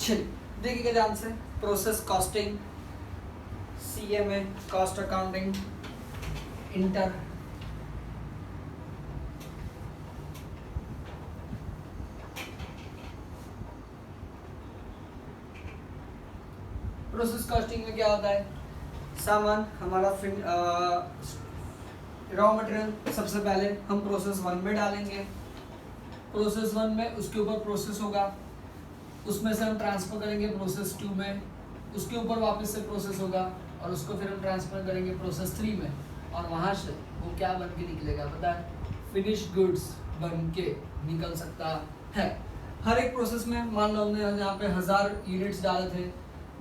चलिए देखिएगा ध्यान से, process costing, CMA cost accounting, inter process costing में क्या होता है, सामान हमारा रॉ मटेरियल सबसे पहले हम प्रोसेस 1 में डालेंगे, प्रोसेस 1 में उसके ऊपर प्रोसेस होगा, उसमें से हम ट्रांसफर करेंगे प्रोसेस 2 में, उसके ऊपर वापस से प्रोसेस होगा और उसको फिर हम ट्रांसफर करेंगे प्रोसेस 3 में, और वहाँ से वो क्या बन के निकलेगा पता है, फिनिश्ड गुड्स बन के निकल सकता है। हर एक प्रोसेस में मान लो हमने यहाँ पे 1000 यूनिट्स डाले थे,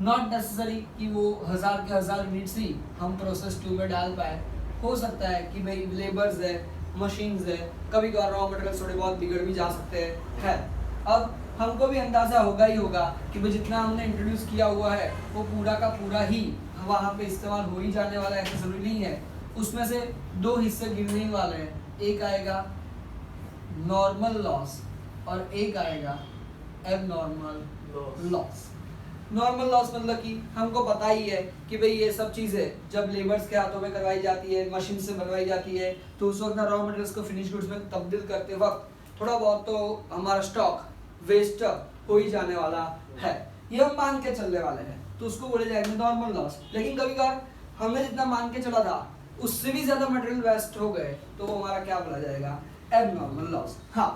नॉट नेसेसरी कि वो 1000 के 1000 यूनिट्स ही हम प्रोसेस 2 में डाल पाए, हो सकता है कि भाई लेबर्स है, मशीन्स है, कभी कभार रॉ मटेरियल थोड़े बहुत बिगड़ भी जा सकते हैं। अब हमको भी अंदाजा होगा ही होगा कि भाई जितना हमने इंट्रोड्यूस किया हुआ है वो पूरा का पूरा ही वहाँ पे इस्तेमाल हो ही जाने वाला है, ऐसा जरूरी नहीं है। उसमें से 2 हिस्से गिनने वाले हैं, एक आएगा नॉर्मल लॉस और एक आएगा एबनॉर्मल लॉस। नॉर्मल लॉस मतलब कि हमको पता ही है कि भाई ये सब चीज़ें जब लेबर्स के हाथों में करवाई जाती है, मशीन से बनवाई जाती है, तो उस वक्त ना रॉ मटेरियल्स को फिनिश गुड्स में तब्दील करते वक्त थोड़ा बहुत तो हमारा स्टॉक वेस्ट हो ही जाने वाला है, ये हम मान के चलने वाले हैं, तो उसको बोले जाएंगे नॉर्मल लॉस। लेकिन कभी कभार हमने जितना मान के चला था उससे भी ज़्यादा मटेरियल वेस्ट हो गए तो वो हमारा क्या बोला जाएगा, एबनॉर्मल लॉस। हाँ,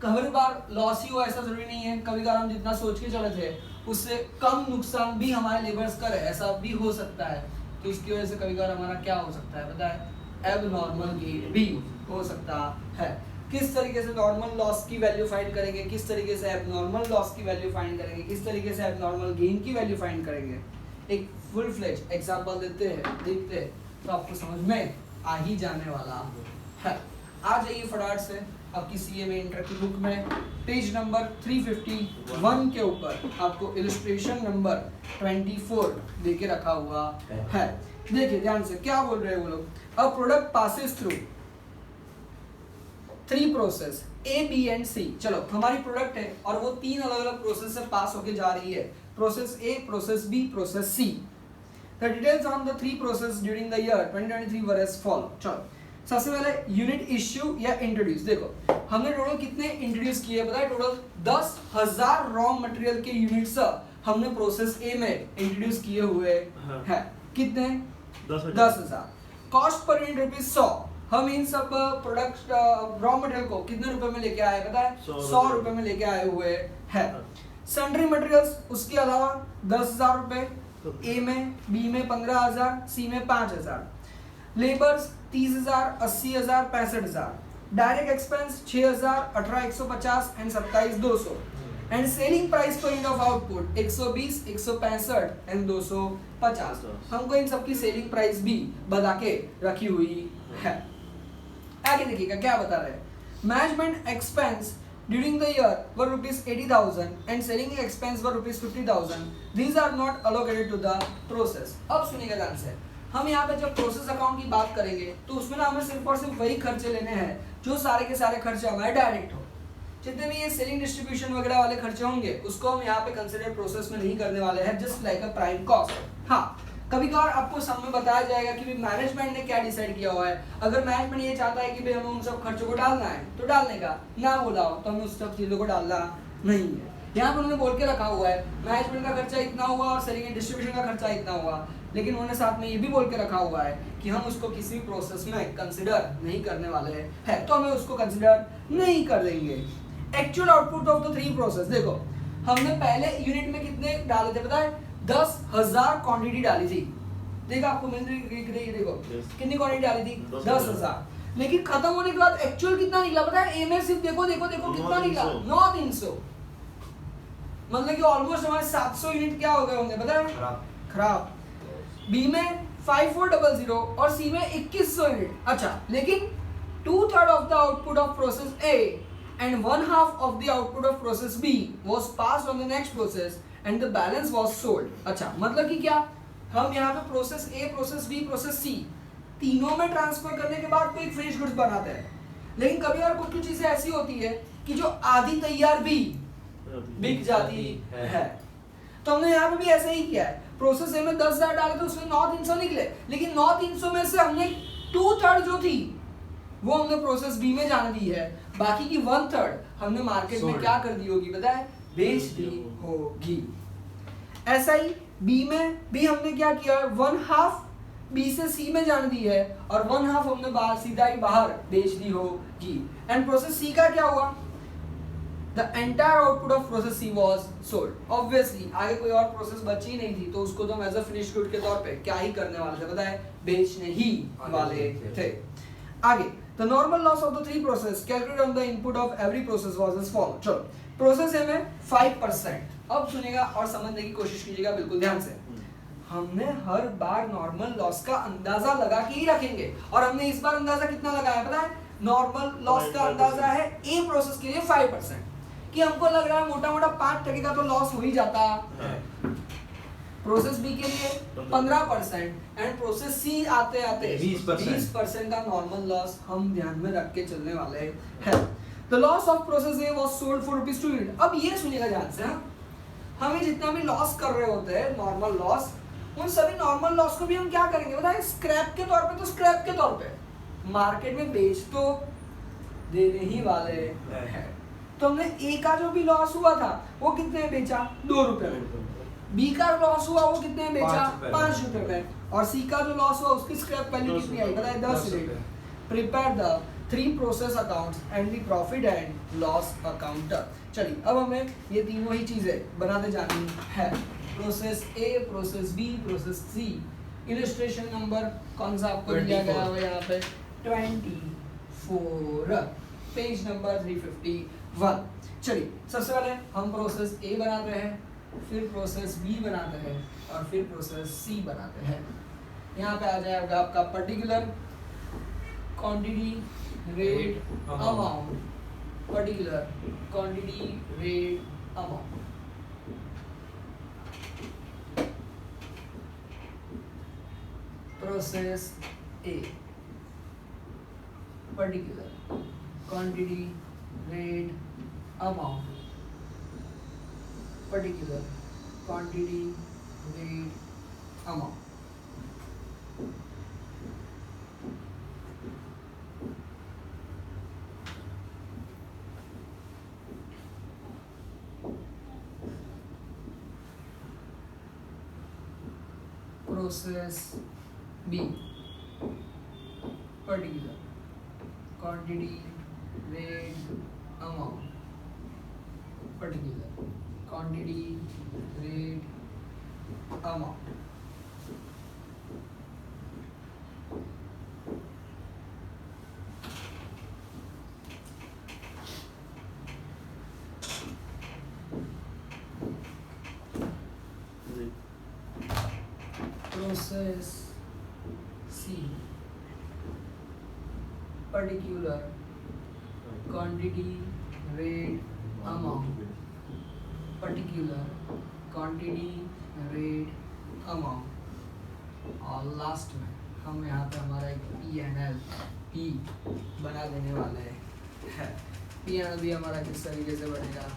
कभी बार लॉस ही हो ऐसा जरूरी नहीं है, कभी कभार हम जितना सोच के चले थे उससे कम नुकसान भी हमारे लेबर्स का है, ऐसा भी हो सकता है, तो इसकी वजह से कभी कभार हमारा क्या हो सकता है पता है, एबनॉर्मल गेन भी हो सकता है। किस तरीके से नॉर्मल लॉस की वैल्यू फाइंड करेंगे, किस तरीके से एबनॉर्मल लॉस की वैल्यू फाइंड करेंगे, किस तरीके से एबनॉर्मल गेन की वैल्यू फाइंड करेंगे, एक फुल फ्लेज एग्जांपल देखते हैं तो आपको समझ में आ ही जाने वाला है। आ जाइए फटाफट से आपकी CMA इंटर की बुक में पेज नंबर 351 के ऊपर आपको इलस्ट्रेशन नंबर 24 देके रखा हुआ है। देखिए ध्यान से क्या बोल रहे हैं वो लोग, a product passes through 3 process A, B and C। चलो हमारी प्रोडक्ट है और वो 3 अलग अलग प्रोसेस से पास होके जा रही है, process A, process B, process C। The details on the 3 processes during the year 2023 were as follow। चलो सबसे पहले यूनिट इश्यू या इंट्रोड्यूस, देखो हमने टोटल कितने इंट्रोड्यूस किए पता है, टोटल 10,000 रॉ मटेरियल के यूनिट्स हमने प्रोसेस ए में इंट्रोड्यूस किए हुए हैं। कितने? 10,000। Cost per unit ₹100। हम इन सब प्रोडक्ट रॉ मटेरियल को कितने रुपए में लेके आए पता है, 100 रुपए में लेके आए हुए हैं। सन्ड्री मटेरियल्स उसके अलावा 10,000 रुपए, ए में, बी में 15,000, सी में 5,000। Labours 30,000, 80,000, 65,000। Direct expense 6,000, 18,150 and 27,200। And selling price per unit of output 120, 165 and 250। हमको इन सबकी सेलिंग प्राइस भी बता के रखी हुई है। आगे देखिएगा क्या बता रहे हैं, management expense during the year were ₹80,000 and selling expense were ₹50,000. These are not allocated to the process। अब सुनिएगा ध्यान से, हम यहाँ पे जब प्रोसेस अकाउंट की बात करेंगे तो उसमें ना हमें सिर्फ और सिर्फ वही खर्चे लेने हैं जो सारे के सारे खर्चे हमारे डायरेक्ट हो। जितने भी ये सेलिंग डिस्ट्रीब्यूशन वगैरह वाले खर्चे होंगे उसको हम यहाँ पे कंसिडर प्रोसेस में नहीं करने वाले हैं, just like a prime cost. हाँ, कभी कभार आपको सब में बताया जाएगा कि भाई मैनेजमेंट ने क्या डिसाइड किया हुआ है। अगर मैनेजमेंट ये चाहता है कि भाई हमें उन सब खर्चों को डालना है तो डालने का, ना बोला हो तो हमें उस सब चीज़ों को डालना नहीं है। यहाँ पर उन्होंने बोल के रखा हुआ है मैनेजमेंट का खर्चा इतना हुआ और सेलिंग डिस्ट्रीब्यूशन का खर्चा इतना हुआ, लेकिन उन्होंने साथ में ये भी बोल के रखा हुआ है कि हम उसको किसी भी प्रोसेस में कंसिडर नहीं करने वाले हैं, तो हमें उसको कंसिडर नहीं कर देंगे। Actual output of the 3 process, देखो हमने पहले यूनिट में कितने डाले थे पता है, 10,000 क्वांटिटी डाली थी। देखो आपको मिल रही, देखो कितनी क्वांटिटी डाली थी, 10,000। लेकिन खत्म होने के बाद एक्चुअल कितना निकला पता है, ए में सिर्फ देखो कितना निकला, 9,300। मतलब कि ऑलमोस्ट हमारे 700 यूनिट क्या हो गए होंगे पता है, खराब। बी में 5,400 और सी में 2,100 यूनिट। अच्छा, लेकिन 2/3 of the output of process A and 1/2 of the output of process B was passed on the next process and the balance was sold। अच्छा, मतलब कि क्या, हम यहाँ पे process A, process B, process C तीनों में ट्रांसफर करने के बाद कोई फिनिश गुड्स बनाते हैं, लेकिन कभी और कुछ चीजें ऐसी होती है कि जो आधी तैयार भी बिक जाती है। तो हमने यहाँ पे भी ऐसे ही किया है, प्रोसेस ए में 10,000 डाले तो उसमें 9,300 निकले, लेकिन 9,300 में से हमने 2/3 जो थी वो हमने प्रोसेस बी में जाने दी है, बाकी की 1/3 हमने मार्केट में क्या कर दी होगी पता है, बेच दी होगी। ऐसा ही बी में भी हमने क्या किया, 1/2 बी से सी में जाने दी है और 1/2 हमने बाहर सीधा ही बाहर बेच दी होगी। एंड प्रोसेस सी का क्या हुआ, The entire output of process C was sold. Obviously आगे कोई और प्रोसेस बची नहीं थी तो उसको तो हम एज अ फिनिश गुड के तौर पे क्या ही करने वाले थे, पता है, बेचने ही वाले थे। आगे the normal loss of the three process calculated on the input of every process was as follows. चलो प्रोसेस ए में 5%, अब सुनिएगा और समझने की कोशिश कीजिएगा बिल्कुल ध्यान से। हमने हर बार नॉर्मल लॉस का अंदाजा लगा के ही रखेंगे और हमने इस बार अंदाजा कितना लगाया पता है, नॉर्मल लॉस का अंदाजा है ए प्रोसेस के लिए 5%, कि हमको लग रहा है मोटा मोटा 5% का तो लॉस हो ही जाता है। प्रोसेस बी के लिए 15% एंड प्रोसेस सी आते आते 20% का नॉर्मल लॉस हम ध्यान में रख के चलने वाले हैं। The loss of process A was sold for ₹2 unit. अब ये सुनिएगा ध्यान से, हमें जितना भी लॉस कर रहे होते हैं नॉर्मल लॉस, उन सभी नॉर्मल लॉस को भी हम क्या करेंगे बताइए, स्क्रैप के तौर पे, तो स्क्रैप के तौर पे मार्केट में बेच तो देने ही वाले हैं। तो हमने ए का जो भी लॉस हुआ था वो कितने में बेचा, ₹2 में। बी का लॉस हुआ वो कितने में बेचा, ₹5 में। और सी का जो लॉस हुआ उसकी स्क्रैप वैल्यू कितनी आई बताइए, ₹10। Prepare the 3 process accounts and the profit and loss account. चलिए अब हमें ये तीनों ही चीजें बनाते जानी है, process A, process B, process C. Illustration number कौन सा आपको दिया गया है यहाँ पे, 24, पेज नंबर 351। चलिए सबसे पहले हम प्रोसेस ए बनाते हैं, फिर प्रोसेस बी बनाते हैं और फिर प्रोसेस सी बनाते हैं। यहाँ पे आ जाएगा आपका particular quantity rate amount, particular quantity rate amount. Process A particular quantity rate amount, particular quantity rate amount. Process B particular quantity rate amount, particular quantity rate amount. Process C particular quantity rate amount, particular quantity rate amount. और last में हम यहाँ पे हमारा एक P&L भी बना देने वाले हैं। P&L भी हमारा किस तरीके से बनेगा,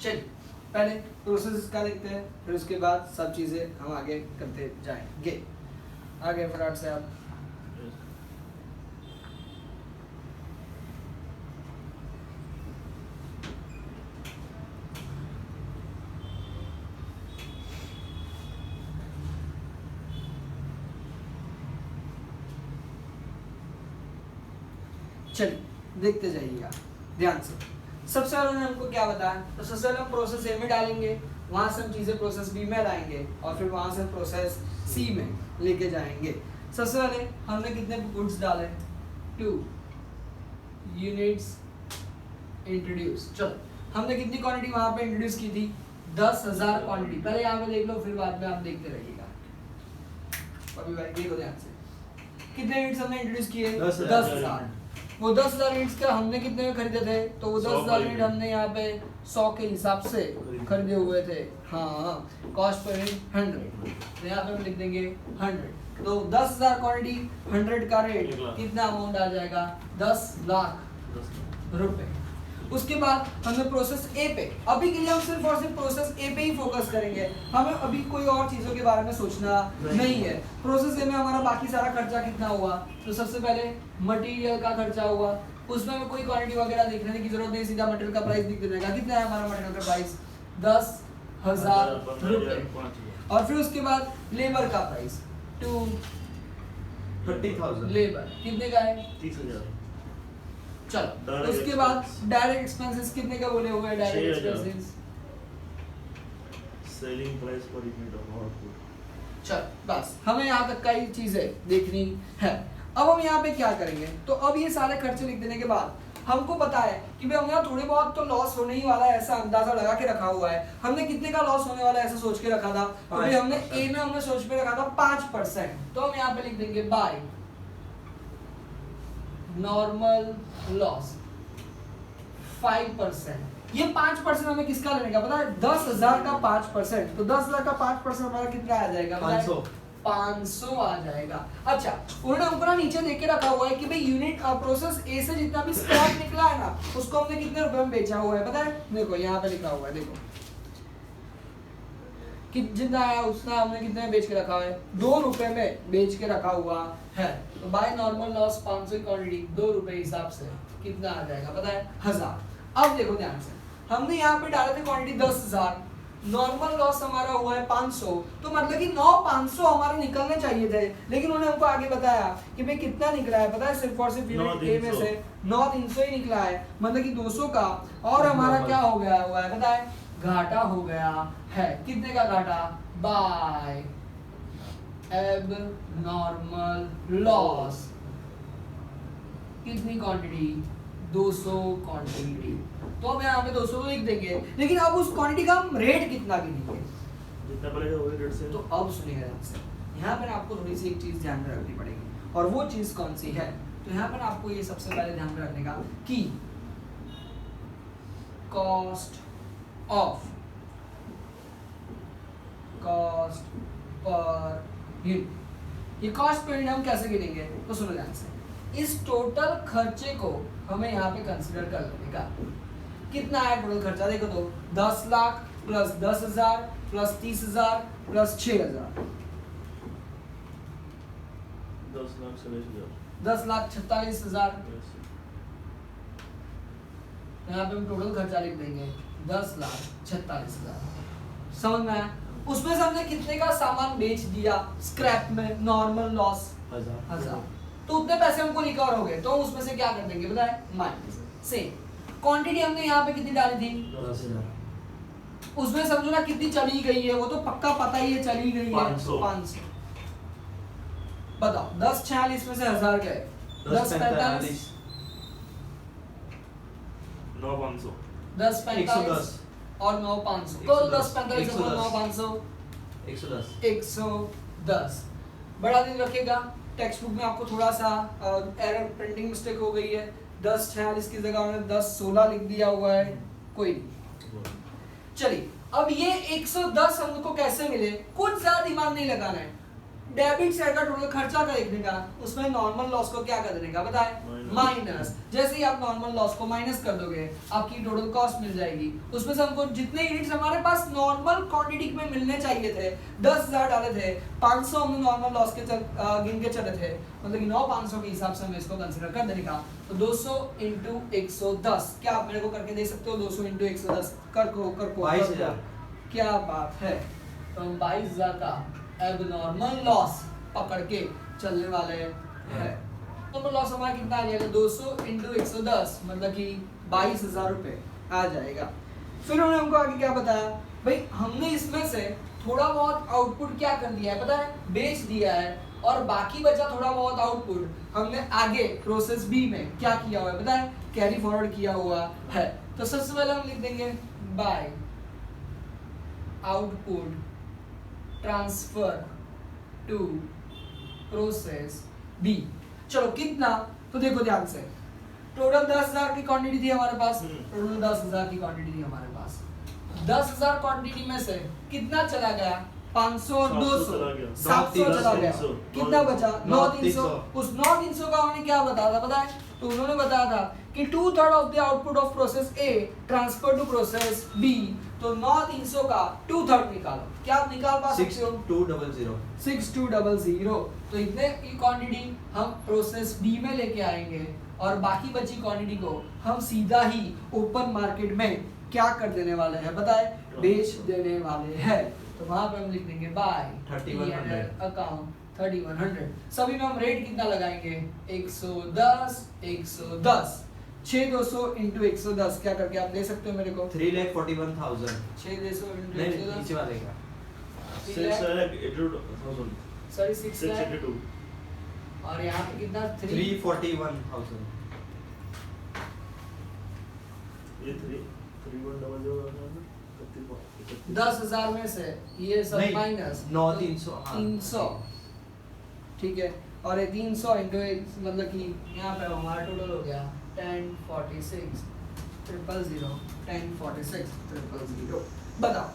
चलिए पहले प्रोसेस का देखते हैं, फिर उसके बाद सब चीज़ें हम आगे करते जाएंगे। आगे फटाफट से आप चलिए देखते जाइएगा ध्यान से। सबसे पहले उन्होंने हमको क्या बताया, तो सबसे पहले हम प्रोसेस ए में डालेंगे, वहां से हम चीजें प्रोसेस बी में लाएंगे और फिर वहां से प्रोसेस सी में लेके जाएंगे। सबसे पहले हमने कितने गुड्स डाले, 2 यूनिट्स इंट्रोड्यूस। चलो हमने कितनी क्वांटिटी वहां पे इंट्रोड्यूस की थी, 10,000 क्वांटिटी। पहले यहाँ पे देख लो, फिर बाद में आप देखते रहिएगा। अभी भाई देखो ध्यान से, कितने यूनिट्स हमने इंट्रोड्यूस किए, 10,000। वो 10,000 यूनिट्स का हमने कितने में खरीदे थे, तो वो 10,000 यूनिट हमने यहाँ पे 100 के हिसाब से खरीदे हुए थे। हाँ, कॉस्ट पर यूनिट 100, तो यहाँ पे हम लिख देंगे 100। तो 10,000 क्वांटिटी, 100 का रेट, कितना अमाउंट आ जाएगा, 10 लाख रुपए। उसके बाद हमने प्रोसेस ए पे, अभी के लिए हम सिर्फ और सिर्फ प्रोसेस ए पे ही फोकस करेंगे, हमें अभी कोई और चीजों के बारे में सोचना नहीं है। प्रोसेस ए में हमारा बाकी सारा खर्चा कितना हुआ, तो सबसे पहले मटेरियल का खर्चा हुआ, उसमें हमें कोई क्वांटिटी वगैरह देखने की जरूरत नहीं, सीधा मटेरियल का प्राइस दिख जाएगा। कितना है हमारा मटेरियल का प्राइस, 10,000 रुपए। और फिर उसके बाद लेबर का प्राइस 30,000। लेबर कितने का है, 30,000। चलो उसके बाद डायरेक्ट एक्सपेंसेस कितने का बोले हुए हैं, direct expenses, selling price per unit of output. चल बस हमें यहाँ तक का ही चीजें देखनी है। अब हम यहाँ पे क्या करेंगे, तो अब ये सारे खर्चे लिख देने के बाद हमको पता है कि भाई हमें थोड़े बहुत तो लॉस होने ही वाला है, ऐसा अंदाजा लगा के रखा हुआ है। हमने कितने का लॉस होने वाला है ऐसा सोच के रखा था, तो भाई हमने ए में हमने सोच के रखा था 5%, तो हम यहाँ पे लिख देंगे बाय नॉर्मल लॉस 5%। ये 5% हमें किसका लेने का पता है, 10,000 का 5%, तो 10,000 का 5% हमारा कितना आ जाएगा, 500 आ जाएगा। अच्छा उन्होंने हमको ना नीचे देके रखा हुआ है कि भाई यूनिट प्रोसेस ए से जितना भी स्क्रैप निकला है ना, उसको हमने कितने रुपए में बेचा हुआ है पता है, देखो यहाँ पे लिखा हुआ है, देखो कि जितना आया उतना हमने कितने में बेच के रखा है, 2 रुपए में बेच के रखा हुआ है। तो बाय नॉर्मल लॉस 500 की क्वांटिटी 2 रुपए हिसाब से कितना आ जाएगा पता है, 1000। अब देखो ध्यान से, हमने यहाँ पे डाले थे क्वांटिटी 10,000, नॉर्मल लॉस हमारा हुआ है 500, तो मतलब कि 9,500 हमारे निकलने चाहिए थे, लेकिन उन्होंने हमको आगे बताया कि भाई कितना निकला है पता है, सिर्फ और सिर्फ यूनिट ए में से 9,300 ही निकला है, मतलब कि 200 का, और हमारा क्या हो गया हुआ है पता है, घाटा हो गया है। कितने का घाटा, बाय एब नॉर्मल लॉस, कितनी क्वांटिटी, 200 क्वांटिटी। तो अब यहाँ पे 200 तो लिख देंगे, लेकिन अब उस क्वांटिटी का हम रेट कितना गिनेंगे, जितना पड़ेगा वही रेट से। तो अब सुनिएगा ध्यान से, यहाँ पर आपको थोड़ी सी एक चीज ध्यान में रखनी पड़ेगी, और वो चीज कौन सी है, तो यहाँ पर आपको ये सबसे पहले ध्यान में रखने का कि कॉस्ट पर यूनिट, ये कॉस्ट पर यूनिट हम कैसे गिनेंगे, तो सुनो ध्यान से, इस टोटल खर्चे को हमें यहाँ पे कंसीडर कर लेने का, कितना है टोटल खर्चा, देखो तो 10 lakh plus 10,000 plus 30,000 plus 6,000, 10 lakh 46,000। यहाँ पे हम टोटल खर्चा लिख देंगे 10,46,000, समझ में आया। उसमें से हमने कितने का सामान बेच दिया स्क्रैप में, नॉर्मल लॉस 1,000, तो उतने पैसे हमको रिकवर हो गए, तो उसमें से क्या कर देंगे पता है, माइनस। सेम क्वांटिटी हमने यहाँ पे कितनी डाली थी, 10,000, उसमें समझो ना कितनी चली गई है, वो तो पक्का पता ही है चली गई है 500। बताओ 10,46 में से 1,000 गए, 10,45 9,500, 10,45 और 9,500, तो 10,45 और 9,500 110। बड़ा दिन रखेगा, टेक्स्ट बुक में आपको थोड़ा सा एरर प्रिंटिंग मिस्टेक हो गई है, 10,46 की जगह उन्होंने 10,16 लिख दिया हुआ है, कोई नहीं। चलिए अब ये 110 हमको कैसे मिले, कुछ ज्यादा दिमाग नहीं लगाना है, डेबिट साइड का टोटल खर्चा का देखने का, उसमें नॉर्मल लॉस को क्या कर देने का बताए, माइनस। जैसे ही आप नॉर्मल लॉस को माइनस कर दोगे आपकी टोटल कॉस्ट मिल जाएगी। उसमें से हमको जितने यूनिट्स हमारे पास नॉर्मल क्वांटिटी में मिलने चाहिए थे 10,000 डाले थे, 500 हमने नॉर्मल लॉस के गिन के चले थे, मतलब कि 9,500 के हिसाब से हमें इसको कंसीडर कर देने का। तो 200 इंटू 110, क्या आप मेरे को करके दे सकते हो? 200 इंटू 110 कर को 22,000। क्या बात है। तो हम 22,000 का एबनॉर्मल लॉस पकड़ के चलने वाले हैं। नॉर्मल लॉस हमारा कितना आ जाएगा? 200 इंटू 110 मतलब कि 22,000 रुपये आ जाएगा। फिर उन्होंने हमको आगे क्या बताया, भाई हमने इसमें से थोड़ा बहुत आउटपुट क्या कर दिया है पता है, बेच दिया है, और बाकी बचा थोड़ा बहुत आउटपुट हमने आगे प्रोसेस बी में क्या किया हुआ है पता है, कैरी फॉरवर्ड किया हुआ है। तो सबसे पहले हम लिख देंगे by output transfer to process B. चलो कितना, तो देखो ध्यान से, टोटल 10,000 की क्वांटिटी थी हमारे पास, टोटल 10,000 की क्वांटिटी थी हमारे पास। 10,000 क्वांटिटी में से कितना चला गया? 500 और 200 700 चला गया। कितना बचा? 9,300। उस 9,300 का हमने क्या बताया था पता है? तो उन्होंने बताया था कि 2/3 of the output of process A transfer to process B. तो 9,300 का 2/3 निकालो। क्या आप निकाल पा सकते हो? 6,200 6,200। तो इतने की क्वांटिटी हम प्रोसेस बी में लेके आएंगे और बाकी बची क्वांटिटी को हम सीधा ही ओपन मार्केट में क्या कर देने वाले हैं बताए, बेच देने वाले हैं। तो वहां पे हम लिख देंगे बाय 3,100 अकाउंट 3,100। सभी में हम रेट कितना लगाएंगे? 110 110। 6,200 इंटू 110 क्या करके आप दे सकते हो मेरे को? 3,41,000। 6,200 इंटू नहीं 110 नीचे वाले का 682,000 सॉरी 6 लाख। 682 और यहाँ पे कितना? 341,000। ये 3,100 10,000 में से ये सब नहीं, माइनस 9,300 हाँ। 300 ठीक है। और ये 300 इंटू मतलब कि यहाँ पे हमारा टोटल हो गया 1046 000 1046 000। बताओ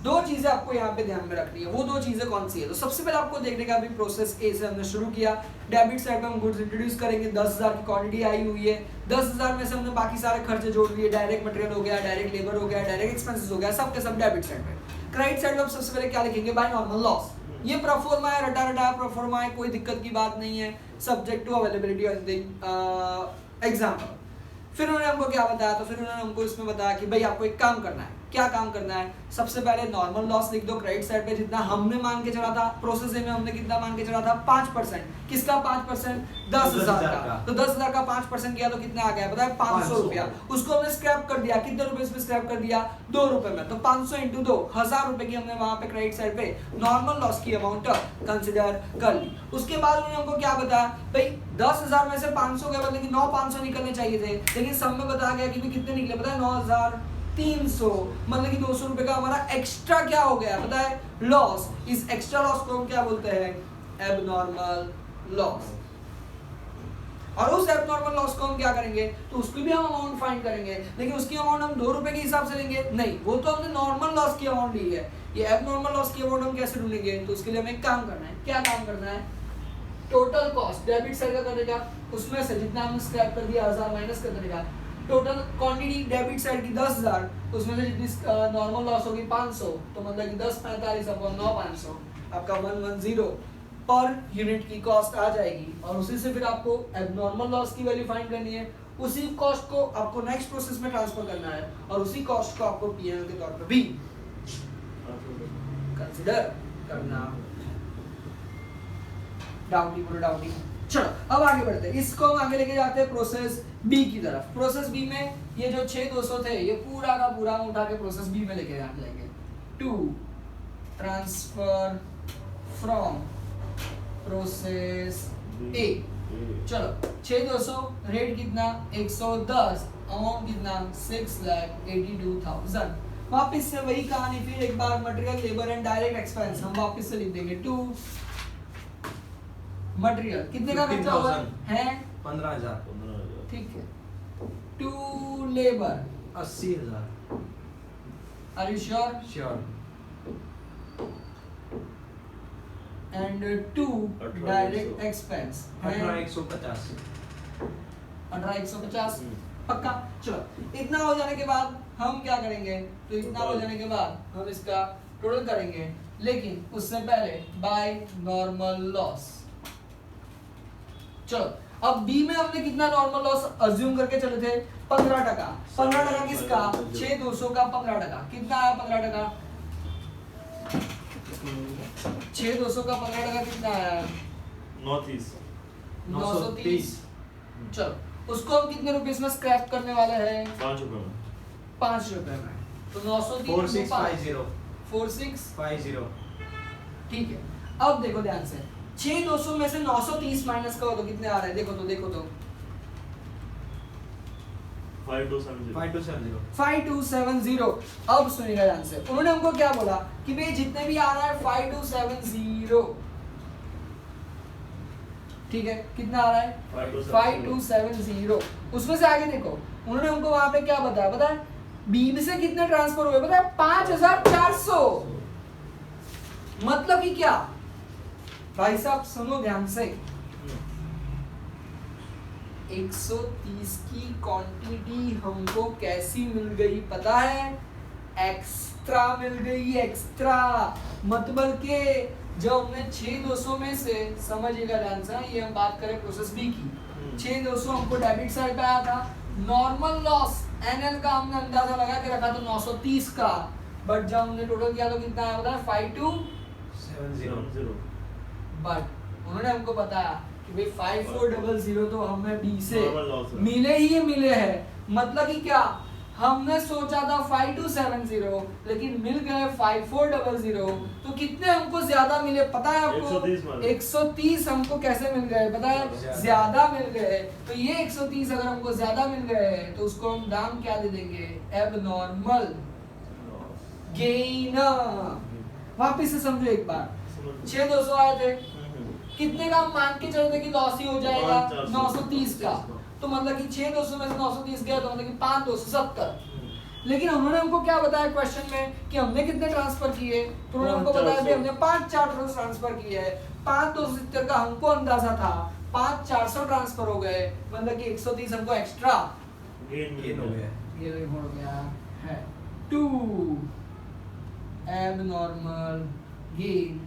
दो चीजें आपको यहाँ पे ध्यान में रखनी है, वो दो चीजें कौन सी है? तो सबसे पहले आपको देखने का अभी प्रोसेस ए से हमने शुरू किया। डेबिट साइड में हम गुड्स इंट्रोड्यूस करेंगे, 10,000 की क्वांटिटी आई हुई है। 10,000 में से हमने बाकी सारे खर्चे जोड़ लिए, डायरेक्ट मटेरियल हो गया, डायरेक्ट लेबर हो गया, डायरेक्ट एक्सपेंसेस हो गया, सब के सब डेबिट साइड में। क्रेडिट साइड में हम सबसे पहले क्या लिखेंगे? By normal loss. ये प्रोफॉर्मा है, रटा रटा प्रोफॉर्मा है, कोई दिक्कत की बात नहीं है, subject to availability of example. फिर उन्होंने हमको क्या बताया? तो फिर उन्होंने हमको इसमें बताया कि भाई आपको एक काम करना है। क्या काम करना है? सबसे पहले नॉर्मल लॉस लिख दो क्रेडिट साइड पे, जितना हमने मान के चला था प्रोसेस में, हमने कितना मान के चला था? 5%। किसका 5%? 10,000 का। तो 10,000 का 5% किया तो कितना आ गया पता है? 500 रुपया। उसको हमने स्क्रैप कर दिया। कितने रुपए इसमें स्क्रैप कर दिया? 2 रुपए में। तो 500 इंटू 2 1000 रुपए की हमने वहां पे क्रेडिट साइड पे नॉर्मल लॉस की अमाउंट कंसिडर कर ली। उसके बाद उन्होंने हमको क्या बताया? भाई 10,000 में से 500 के बदले 9,500 निकलने चाहिए थे, लेकिन सब में बताया गया कि भी कितने निकले पता है? 9,300। मतलब कि 200 रुपए का हमारा एक्स्ट्रा क्या हो गया पता है? लॉस। इस एक्स्ट्रा लॉस को हम क्या बोलते हैं? Abnormal loss. और उस एबनॉर्मल लॉस को हम क्या करेंगे? तो उसकी भी हम अमाउंट फाइंड करेंगे, लेकिन उसकी अमाउंट हम 2 रुपए के हिसाब से लेंगे नहीं, वो तो हमने नॉर्मल लॉस की अमाउंट ली है। ये एबनॉर्मल लॉस की अमाउंट हम कैसे ढूंढेंगे? तो उसके लिए हमें एक काम करना है। क्या काम करना है? टोटल कॉस्ट डेबिट साइड का करने का, उसमें से जितना हमने स्क्रैप कर दिया 1000 माइनस कर देने का। टोटल क्वांटिटी डेबिट साइड की 10,000, उसमें से जितनी नॉर्मल लॉस होगी 500, तो मतलब कि 1045 अपॉन 9,500 आपका 110 पर यूनिट की कॉस्ट आ जाएगी। और उसी से फिर आपको एबनॉर्मल लॉस की वैल्यू फाइंड करनी है। उसी कॉस्ट को आपको नेक्स्ट प्रोसेस में ट्रांसफर करना है और उसी कॉस्ट को आपको पीएनएल के तौर पर भी कंसीडर करना। डाउटी बोलो डाउटी। चलो अब आगे बढ़ते हैं, इसको हम आगे लेके जाते हैं प्रोसेस बी की तरफ। प्रोसेस बी में ये जो 6,200 थे ये पूरा का पूरा हम उठा के प्रोसेस बी में लेके जाएंगे। To transfer from process A. चलो 6,200 रेट कितना? 110, अमाउंट कितना? 6,82,000। वापिस से वही कहानी, फिर एक बार material labour and direct expense हम वापस से लिख देंगे। टू मटेरियल कितने का खर्चा हुआ है? 15,000। ठीक है। To labour 80,000। Are you sure? Sure. And 2 direct expense 18,150 18,150 पक्का। चलो इतना हो जाने के बाद हम क्या करेंगे, तो इतना हो जाने के बाद हम इसका टोटल करेंगे, लेकिन उससे पहले बाय नॉर्मल लॉस। चलो अब बी में हमने कितना नॉर्मल लॉस अज्यूम करके चले थे, 15%। 15% किसका, 6,200 का 15%। कितना आया 15%, 6,200 का 15% कितना आया, 930। चलो उसको हम कितने रुपीस में स्क्रैप करने वाले हैं, 5 रुपए में। 5 रुपए में। तो 930 4650 4650। ठीक है, अब देखो ध्यान से, 6,200 में से 930 माइनस करो तो कितने आ रहे हैं, देखो तो 5270। 5270। अब सुनिएगा ध्यान से, उन्होंने हमको क्या बोला कि भाई जितने भी आ रहा है 5270, ठीक है, कितना आ रहा है 5270। उसमें से आगे देखो, उन्होंने हमको वहां पे क्या बताया, पता है बी से कितने ट्रांसफर हुए, पता है 5400। मतलब कि क्या भाई साहब, सुनो ध्यान से, 130 की क्वांटिटी हमको कैसी मिल गई पता है, एक्स्ट्रा मिल गई, एक्स्ट्रा। मतलब के जब हमने 6,200 में से, समझिएगा ध्यान से, ये हम बात करें प्रोसेस बी की, 6,200 हमको डेबिट साइड पे आया था, नॉर्मल लॉस एनएल का हमने अंदाजा लगा के रखा तो 930 का, बट जब हमने टोटल किया तो कितना आया पता है, 5270। बट उन्होंने हमको बताया कि भाई 5400 तो हमें बी से मिले ही मिले हैं। मतलब कि क्या, हमने सोचा था 5270 लेकिन मिल गए 5400। तो कितने हमको ज्यादा मिले पता है आपको, 130 हमको कैसे मिल गए पता है, ज्यादा मिल गए। तो ये 130 अगर हमको ज्यादा मिल गए तो उसको हम नाम क्या दे देंगे, एबनॉर्मल गेन। वापिस से समझो एक बार, 6,200 आए थे, कितने का हम मान के चलते कि लॉस ही हो जाएगा 930 का। तो मतलब कि 6,200 में से 930 गया तो मतलब कि 5,270। लेकिन उन्होंने हमको क्या बताया क्वेश्चन में कि हमने कितने ट्रांसफर किए, तो उन्होंने हमको बताया कि हमने 5,400 ट्रांसफर किए हैं। 5,270 का हमको अंदाजा था, 5,400 ट्रांसफर हो गए, मतलब कि 130 हमको एक्स्ट्रा गेन हो गया। ये हो गया है 2 एबनॉर्मल गेन।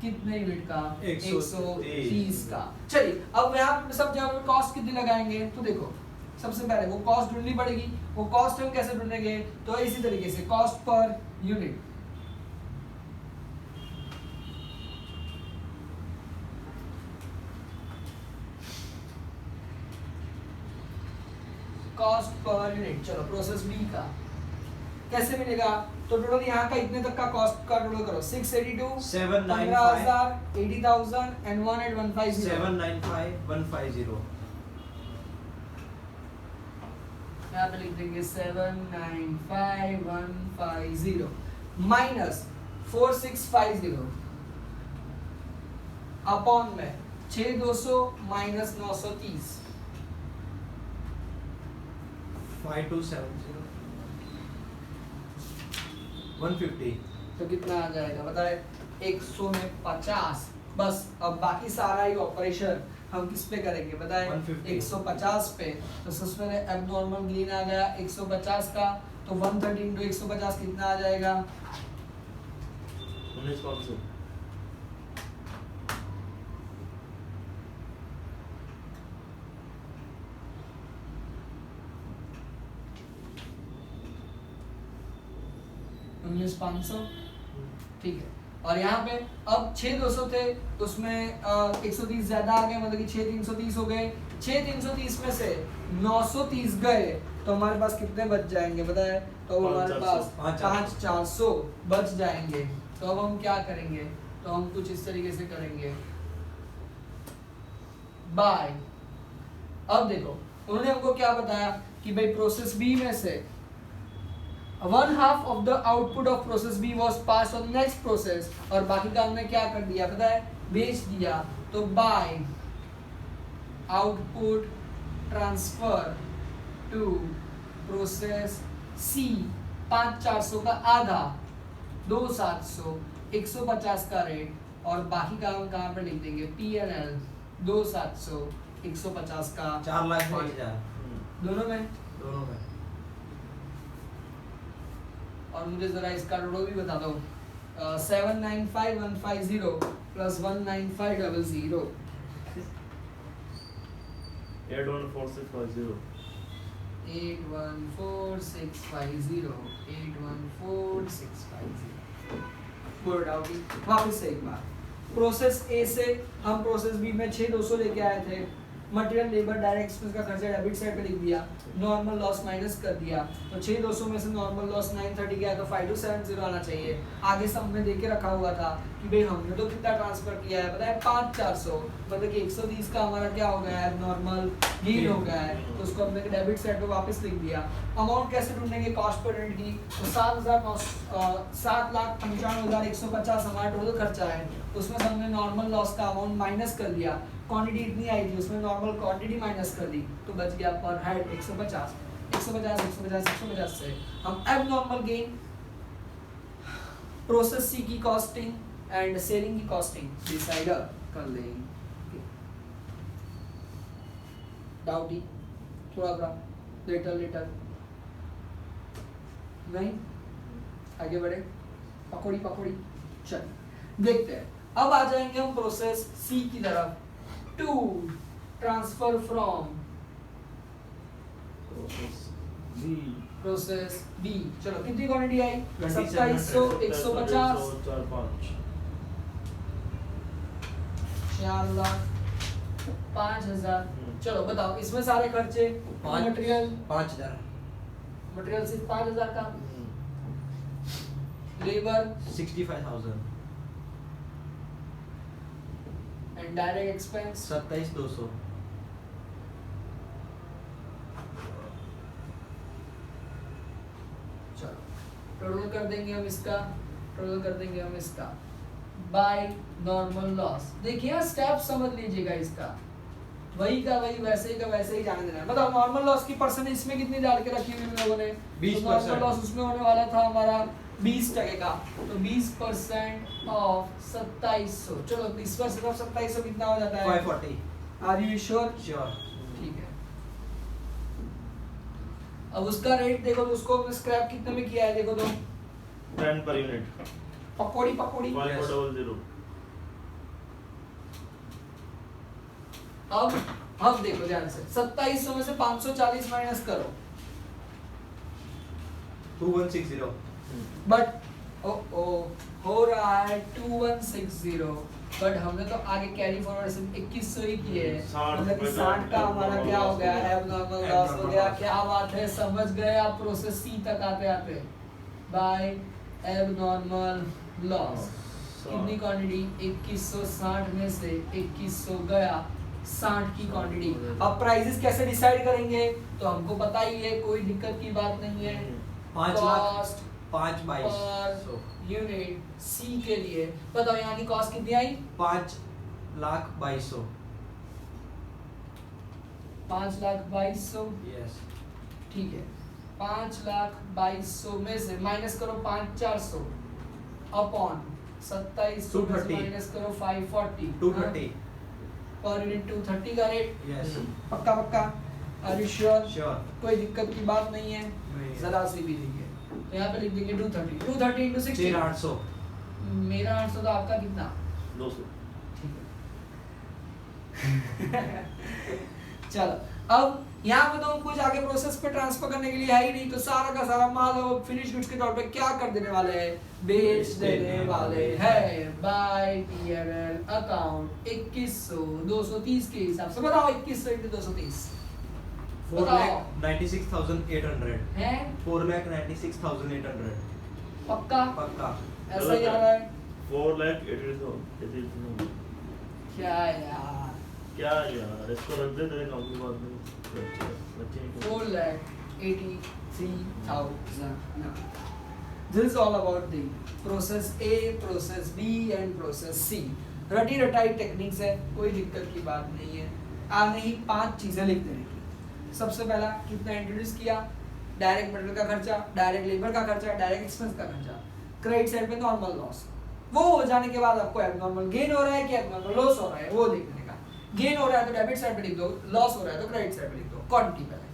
कितने यूनिट का, 130 का। चलिए अब यहाँ पे सब जगह पे कॉस्ट कितनी लगाएंगे, तो देखो सबसे पहले वो कॉस्ट ढूंढनी पड़ेगी। वो कॉस्ट हम कैसे ढूंढेंगे, तो इसी तरीके से cost per unit, cost per unit. चलो प्रोसेस बी का कैसे मिलेगा, तो टोटल यहाँ का इतने तक का कॉस्ट का टोटल करो, 682 15,000 80,000 एंड 18150 795,150। यहाँ पे लिख देंगे 795,150 माइनस 4650 अपॉन में 6,200 माइनस 930 5270 150। तो कितना आ जाएगा बताए, 100 में 50। बस अब बाकी सारा ही ऑपरेशन हम किस पे करेंगे बताए, 150 पे। तो सबसे पहले एबनॉर्मल गेन आ गया 150 का, तो 130 into 150 कितना आ जाएगा, 19,500। ठीक है। और यहाँ पे अब 6,200 थे, उसमें 130 ज्यादा आ गए, मतलब कि 6,330 हो गए। 6,330 में से 930 गए तो हमारे पास कितने बच जाएंगे बताए, तो हमारे पास 5,400 बच जाएंगे। तो अब हम क्या करेंगे, तो हम कुछ इस तरीके से करेंगे, बाय। अब देखो उन्होंने हमको क्या बताया कि भाई प्रोसेस बी में से 1/2 of the output of process B was passed on next process, और बाकी का हमने क्या कर दिया पता है, बेच दिया। तो by output transfer to process C 5,400 का आधा, 2,700, 150 का रेट, और बाकी का हम कहाँ पे लिख देंगे P&L 2700 150 का 4,05,000 दोनों में। दोनों में। और मुझे जरा इसका टोटल भी बता दो 795,150 प्लस 195,000 814,650 814,650 814,650 गुड आउट। वापस से एक बार प्रोसेस ए से हम प्रोसेस बी में 6,200 लेके आए थे। मटेरियल लेबर डायरेक्ट एक्सपेंस का खर्चा डेबिट साइड पे लिख दिया, नॉर्मल लॉस माइनस कर दिया, तो 6,200 में से नॉर्मल लॉस 930 गया तो 5270 आना चाहिए। आगे सब में देके रखा हुआ था कि भाई हमने तो कितना ट्रांसफर किया है, पता है 5,400, मतलब कि 130 का हमारा क्या हो गया है, नॉर्मल गेन हो गया है, तो उसको हमने डेबिट साइड पे वापस लिख दिया। अमाउंट कैसे ढूंढेंगे कॉस्ट पर रेंट की, तो 7,95,150 हमारा टोटल खर्चा है, उसमें से हमने नॉर्मल लॉस का अमाउंट माइनस कर दिया, क्वांटिटी इतनी आई थी उसमें नॉर्मल क्वांटिटी माइनस कर दी, तो बच गया पर हेड 150 से हम एबनॉर्मल गेन, प्रोसेस सी की कॉस्टिंग एंड सेलिंग की कॉस्टिंग डिसाइड कर लेंगे। डाउटी थोड़ा लेटर नहीं आगे बढ़े, पकौड़ी चल देखते हैं। अब आ जाएंगे हम प्रोसेस सी की तरफ। To transfer from process B, चलो कितनी क्वांटिटी आई 2700 150 4,05,000। चलो बताओ इसमें सारे खर्चे, मटेरियल 5,000 सिर्फ 5,000 का, लेबर 65,000 एंड डायरेक्ट एक्सपेंस 27,200 चलो टोटल कर देंगे हम इसका बाय नॉर्मल लॉस। देखिए स्टेप समझ लीजिएगा इसका, वही का वही वैसे ही जाने देना है। बताओ नॉर्मल लॉस की परसेंटेज इसमें कितनी डाल के रखी हुई हम लोगों ने, 20%। नॉर्मल लॉस उसमें होने वाला था हमारा 20% का, तो 20% ऑफ 2700, चलो 20% ऑफ 2700 कितना हो जाता है 540 आर यू श्योर? श्योर। ठीक है। अब उसका रेट देखो तो उसको स्क्रैप कितने में किया है देखो तो 10 per unit पकौड़ी 5400 अब देखो ध्यान से 2700 में से 540 माइनस करो 2160 बट हो रहा है 2160, बट हमने तो आगे कैरी फॉरवर्ड सिर्फ 2100 ही किए हैं, 60 मतलब कि 60 का हमारा क्या हो गया एबनॉर्मल लॉस हो गया। क्या बात है, समझ गए आप प्रोसेस सी तक आते बाय एबनॉर्मल लॉस। कितनी क्वांटिटी 2160 में से 2100 गया 60 की क्वांटिटी। अब प्राइसेस कैसे डिसाइड करेंगे, तो हमको पता ही है, कोई दिक्कत की बात नहीं है। 5,22,000 यूनिट सी के लिए बताओ यहाँ की कॉस्ट कितनी आई 5,22,000 5,22,000। यस ठीक है 5,22,000 में से माइनस करो 5,400 अपॉन 2700 230 माइनस करो 540 230 पर यूनिट 230 का रेट। यस पक्का आर यू श्योर? श्योर कोई दिक्कत की बात नहीं है, नहीं है। जरा सी भी नहीं है, तो यहाँ पे लिख देंगे 230 into 60 13,800 मेरा 800 तो आपका कितना 200 चलो अब यहाँ पे तो कुछ आगे प्रोसेस पे ट्रांसफर करने के लिए है ही नहीं, तो सारा का सारा माल और फिनिश गुड्स के तौर पे क्या कर देने वाले हैं, बेच देने वाले हैं बाय पीएनएल अकाउंट 2100 230 के हिसाब से। बताओ 2100 into 230 4,96,800 है 4,96,800 पक्का पक्का ऐसा ही आ रहा है 4,80,000 क्या यार इसको रख दे तेरे काम की बात नहीं बच्चे नहीं 4,83,000। This is all about the process A, process B and process C. रटी रटाई टेक्निक्स है, कोई दिक्कत की बात नहीं है। आगे ही 5 चीजें लिख देने की। सबसे पहला कितना इंट्रोड्यूस किया, डायरेक्ट मटेरियल का खर्चा, डायरेक्ट लेबर का खर्चा, डायरेक्ट एक्सपेंस का खर्चा, क्रेडिट साइड पे नॉर्मल लॉस, वो हो जाने के बाद आपको एबनॉर्मल गेन हो रहा है कि एबनॉर्मल लॉस हो रहा है वो देखने का। गेन हो रहा है तो डेबिट साइड पे लिख दो, लॉस हो रहा है तो क्रेडिट साइड पे लिख दो। क्वांटिटी पहले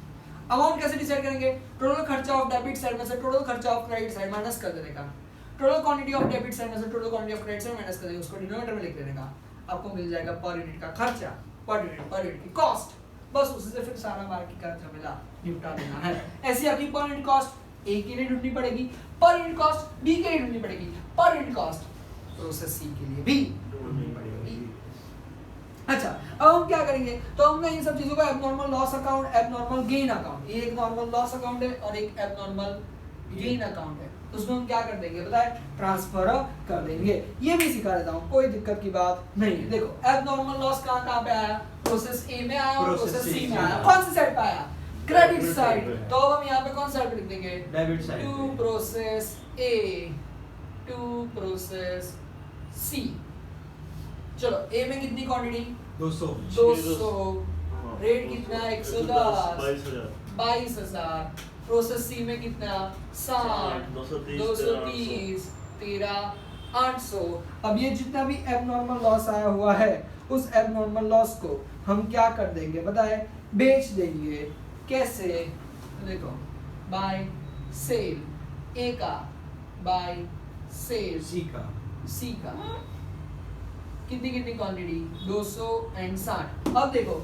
अमाउंट कैसे डिसाइड करेंगे, टोटल खर्चा ऑफ डेबिट साइड में से टोटल खर्चा ऑफ क्रेडिट साइड माइनस कर देने का, total quantity of debit side में से total quantity of credit side minus कर देंगे, उसको डिनोमिनेटर में लिख देने का, आपको मिल जाएगा पर यूनिट का खर्चा, पर यूनिट की कॉस्ट। बस उसी से फिर सारा बाकी का झमेला निपटा देना है। ऐसी आपकी पर यूनिट कॉस्ट ए के लिए ढूंढनी पड़ेगी, पर यूनिट कॉस्ट बी के लिए ढूंढनी पड़ेगी, पर यूनिट कॉस्ट प्रोसेस सी के लिए भी ढूंढनी पड़ेगी। अच्छा अब हम क्या करेंगे, तो हमने इन सब चीजों को abnormal loss account, abnormal gain account, ये एक नॉर्मल लॉस अकाउंट है और एक एबनॉर्मल गेन अकाउंट है, उसमें हम क्या कर देंगे बताए, ट्रांसफर कर देंगे। ये भी सिखा देता हूँ, कोई दिक्कत की बात नहीं है। देखो एबनॉर्मल लॉस कहाँ पे आया, प्रोसेस ए में आया और प्रोसेस सी में आया। कौन सी साइड पे आया, क्रेडिट साइड, तो अब हम यहाँ पे कौन सा साइड पे लिख देंगे, debit side to process A to process C. चलो ए में कितनी क्वांटिटी 200 रेट कितना 110 22,000 22,000। प्रोसेस सी में कितना 60 230 13,800। अब ये जितना भी एबनॉर्मल लॉस आया हुआ है उस एबनॉर्मल लॉस को हम क्या कर देंगे बताए, बेच देंगे। कैसे, देखो बाय सेल ए का, बाय सेल सी का कितनी कितनी क्वांटिटी 260। अब देखो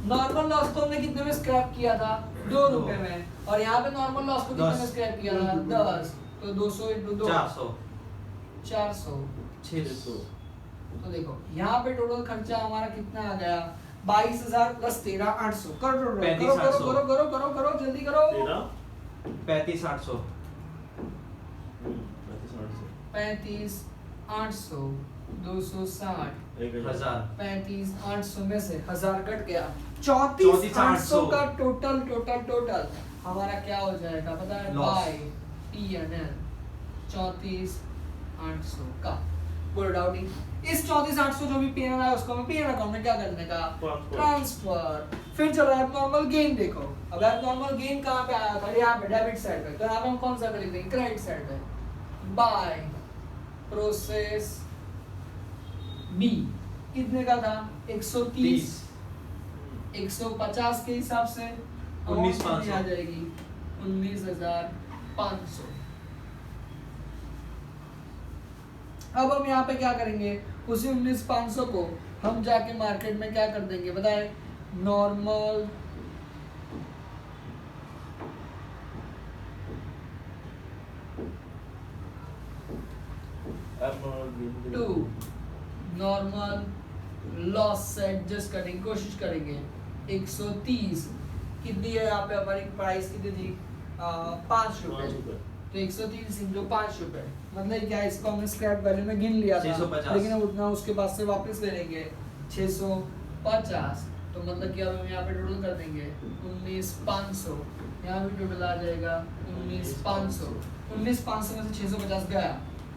नॉर्मल लॉस तो हमने कितने में स्क्रैप किया था 2 रुपए में, और यहाँ पे नॉर्मल लॉस को कितने में स्क्रैप किया था 10, तो 200 × 2 400 600। तो देखो यहाँ पे टोटल खर्चा हमारा कितना आ गया 22,000 + 13,800। करो करो करो करो करो करो करो जल्दी करो, 35,800 35,800 260 1000 35,800 में से 1000 कट गया, 34,800 का टोटल हमारा क्या हो जाएगा पता है, बाय P&L 34,800 का पुट आउटिंग। इस 34,800 जो भी P&L आया उसको हमें P&L अकाउंट में क्या करने का, ट्रांसफर। फिर चलो एबनॉर्मल गेन देखो, अब एबनॉर्मल गेन कहाँ पे आया था, यहाँ पे डेबिट साइड पे, तो यहाँ पे हम कौन सा लिख देंगे, क्रेडिट साइड पे, बाय प्रोसेस बी कितने का था 130 150 के हिसाब से 19,500 आ जाएगी 19,500। अब हम यहाँ पे क्या करेंगे, उसी 19,500 को हम जाके मार्केट में क्या कर देंगे बताए, नॉर्मल टू नॉर्मल लॉस से एडजस्ट करने की कोशिश करेंगे। 130 कितनी है यहाँ पे हमारी प्राइस कितनी थी 5 रुपए, तो 130 × 5 रुपए मतलब क्या है, इसको हमने स्क्रैप वैल्यू में गिन लिया था 650, लेकिन उतना उसके बाद से वापस ले लेंगे 650, तो मतलब कि अब हम यहाँ पे टोटल कर देंगे 19,500, यहाँ भी टोटल आ जाएगा 19,500। 19,500 में से 650 गया,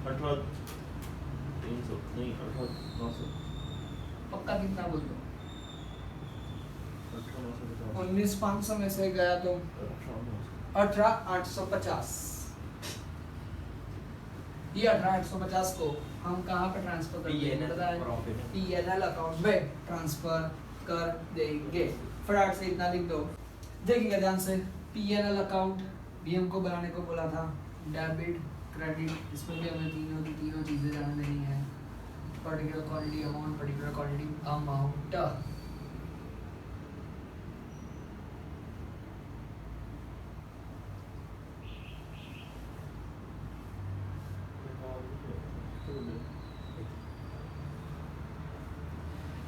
18,300 नहीं 18,900 पक्का कितना बोल दो, 18,950 19,500 में से गया तो 18,850। ये 18,850 को हम कहाँ पे ट्रांसफर कर देंगे पता है, P&L अकाउंट में ट्रांसफर कर देंगे। फटाफट से इतना लिख दो, देखिएगा ध्यान से। P&L अकाउंट भी हमको बनाने को बोला था, डेबिट क्रेडिट, इसमें भी हमें तीनों चीजें जान देनी है, particular quantity amount, particular quantity amount.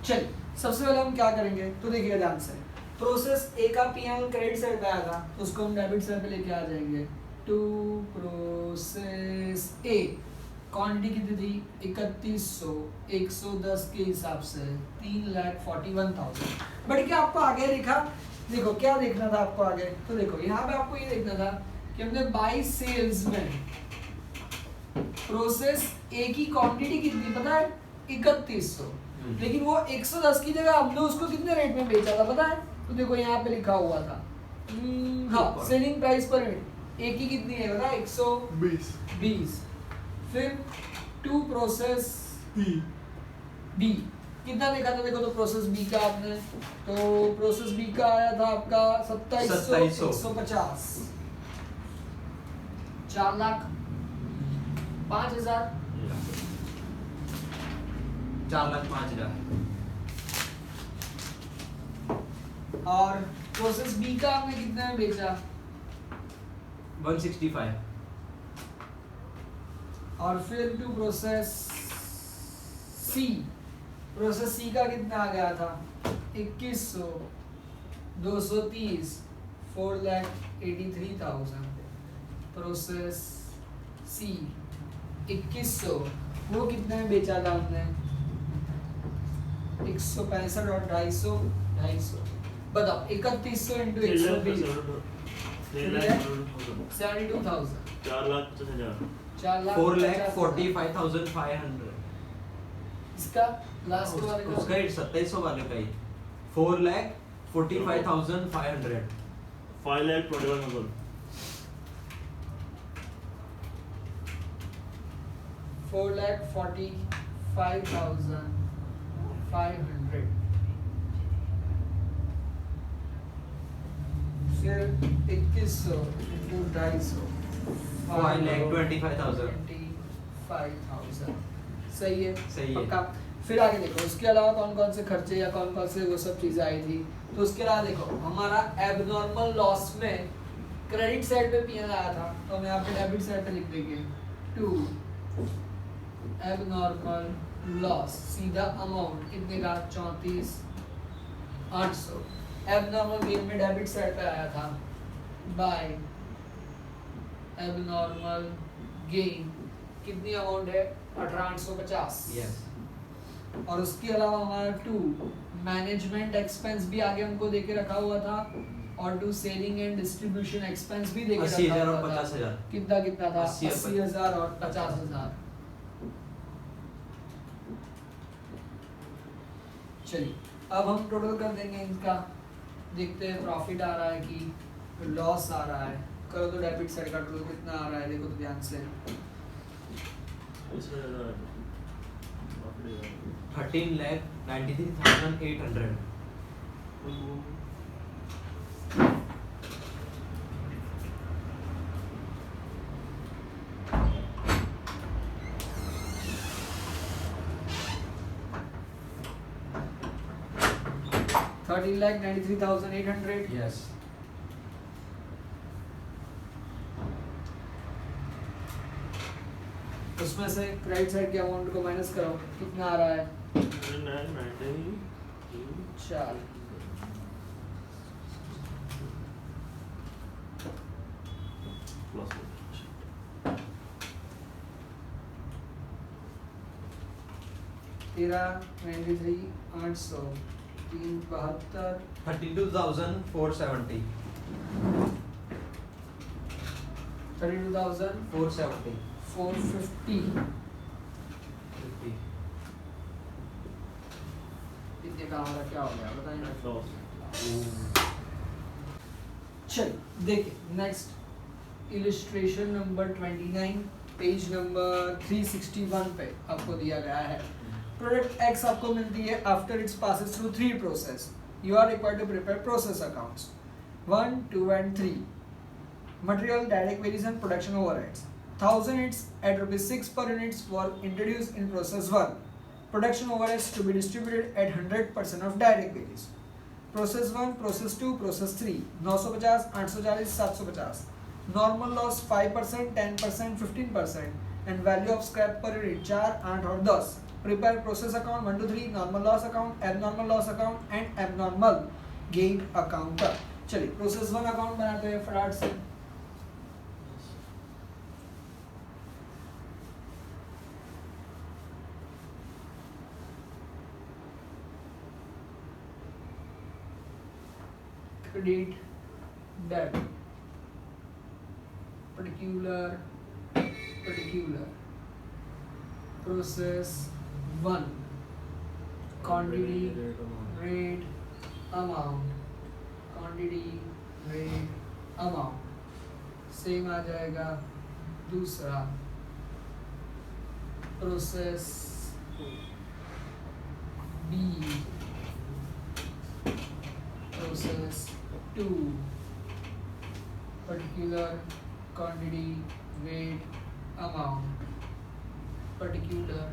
चलिए सबसे पहले हम क्या करेंगे, तो देखिएगा ध्यान से, प्रोसेस ए का P&L क्रेडिट साइड पे आएगा तो उसको हम डेबिट साइड पे लेके आ जाएंगे। टू प्रोसेस ए क्वांटिटी कितनी थी 3100, 110 के हिसाब से 3,41,000। बट क्या आपको आगे लिखा, देखो क्या देखना था आपको आगे, तो देखो यहाँ पे आपको ये देखना था कि हमने बाई सेल्स में प्रोसेस ए की क्वांटिटी कितनी पता है 3100, लेकिन वो 110 की जगह हमने उसको कितने रेट में बेचा था पता है, तो देखो यहाँ पे लिखा हुआ था हाँ selling price per unit A की कितनी है पता है 120, फिर टू प्रोसेस बी कितना देखा था? देखो तो प्रोसेस बी का आपने, तो प्रोसेस बी का आया था आपका 2750, 4,05,000, 4,05,000। और प्रोसेस बी का आपने कितने में बेचा? 165। और फिर टू प्रोसेस सी, प्रोसेस सी का कितना आ गया था? 2100, 230, 4,83,000। प्रोसेस सी 2100, वो कितने में बेचा था हमने? 165 और 250, बताओ 3100 इंटू 120, 72,000, 4,45,500। इसका लास्ट वाले का उसका 2700 वाले का ही 4,45,500। 5,21,000। 4,45,500, फिर 2100 इंटू 250, 5,25,000। 25,000। सही है, सही है। पक्का। फिर आगे देखो उसके अलावा कौन कौन से खर्चे या कौन कौन से वो सब चीजें आई थी। तो उसके अलावा देखो हमारा एबनॉर्मल लॉस में क्रेडिट साइड पे पीएल आया था, तो हम यहाँ पे डेबिट साइड पे लिख देंगे टू एबनॉर्मल लॉस, सीधा अमाउंट कितने का? 34,800। एबनॉर्मल गेन में डेबिट साइड पे आया था बाय एबनॉर्मल गेन, कितनी अमाउंट है? 1850। यस। और उसके अलावा हमारा टू मैनेजमेंट एक्सपेंस भी आगे हमको देके रखा हुआ था, और to selling and distribution expense भी देके 80,000 रखा और हुआ था। 50,000। कितना कितना था? 80,000 80,000 और 50,000। चलिए अब हम टोटल कर देंगे इनका, देखते हैं प्रॉफिट आ रहा है कि लॉस आ रहा है। करो तो डेबिट साइड का टोटल कितना आ रहा है, देखो तो ध्यान से। 13,93,800। 13,93,800। यस। उसमें से क्रेडिट साइड के अमाउंट को माइनस करो, कितना आ रहा है? 4। तेरह 93,800, 372, 32,470। 32,450। 470। इतने का हमारा क्या हो गया बताइए ना। चलिए देखिए next illustration number 29, page number 361 पे आपको दिया गया है। प्रोडक्ट एक्स आपको मिलती है after its passes through 3 process. You are required to prepare process accounts 1, 2 and 3. Material, direct wages and production overheads. 1,000 units at ₹6 per units were introduced in process 1. Production overheads to be distributed at 100% of direct wages. Process 1, process 2, process 3. 950, 840, 750. Normal loss 5%, 10%, 15% and value of scrap per unit 4, 8 और 10. Prepare process account 1 to 3, normal loss account, abnormal loss account and abnormal gain account. चलिए process 1 account बनाते हैं फटाफट से। Credit date particular process 1 quantity rate amount, quantity rate amount same आ जाएगा। दूसरा process B process 2 particular quantity weight amount particular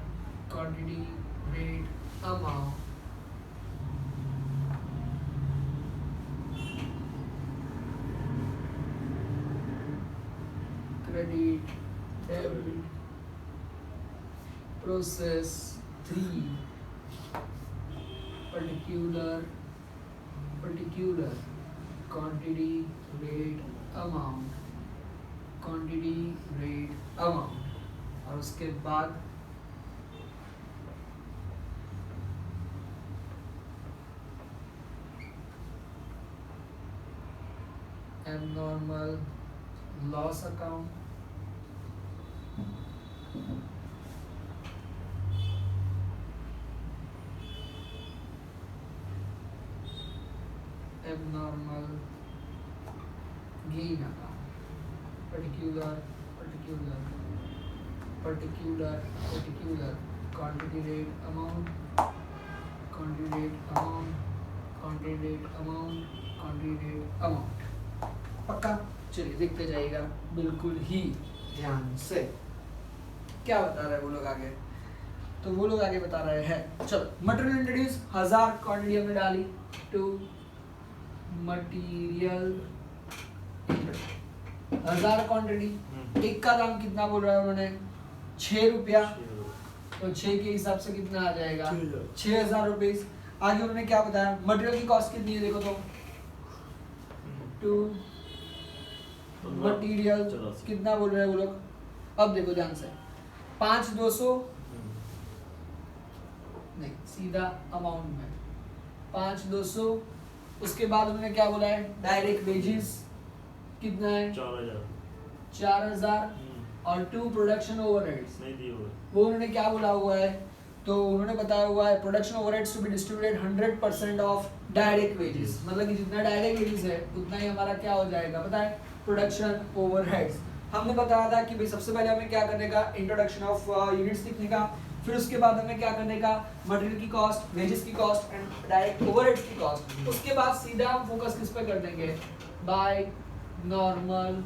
quantity weight amount credit debit process 3 particular quantity weight amount और उसके बाद abnormal loss account abnormal gain account particular quantity rate amount पक्का। चलिए देखते जाइएगा बिल्कुल ही ध्यान से क्या बता रहे हैं वो लोग आगे। तो वो लोग आगे बता रहे हैं, चलो मटेरियल इंट्रोड्यूस 1000 क्वांटिटी हमने डाली टू मटेरियल 1000 क्वांटिटी। एक का दाम कितना बोल रहा है उन्होंने 6 रुपया, तो 6 के हिसाब से कितना आ जाएगा 6000 रुपीज। आगे उन्होंने क्या बताया मटेरियल की कॉस्ट कितनी है देखो तो टू मटेरियल कितना बोल रहे हैं वो लोग। अब देखो ध्यान से 5200 नहीं सीधा अमाउंट में 5200। उसके बाद उन्होंने क्या बोला है डायरेक्ट वेजेस कितना है 4000 और 2 प्रोडक्शन ओवरहेड्स नहीं दिए हुए। वो उन्होंने क्या बोला हुआ है, तो उन्होंने बताया हुआ है production overheads to be distributed 100% of direct wages, मतलब कि जितना डायरेक्ट वेजेस है उतना ही हमारा क्या हो जाएगा पता है प्रोडक्शन ओवरहेड्स। हमने बताया था कि भाई सबसे पहले हमें क्या करने का इंट्रोडक्शन ऑफ यूनिट्स लिखने का, फिर उसके बाद हमें क्या करने का मटेरियल की कॉस्ट, वेजेस की कॉस्ट एंड डायरेक्ट ओवरहेड्स की कॉस्ट। उसके बाद सीधा हम फोकस किस पे कर देंगे बाय नॉर्मल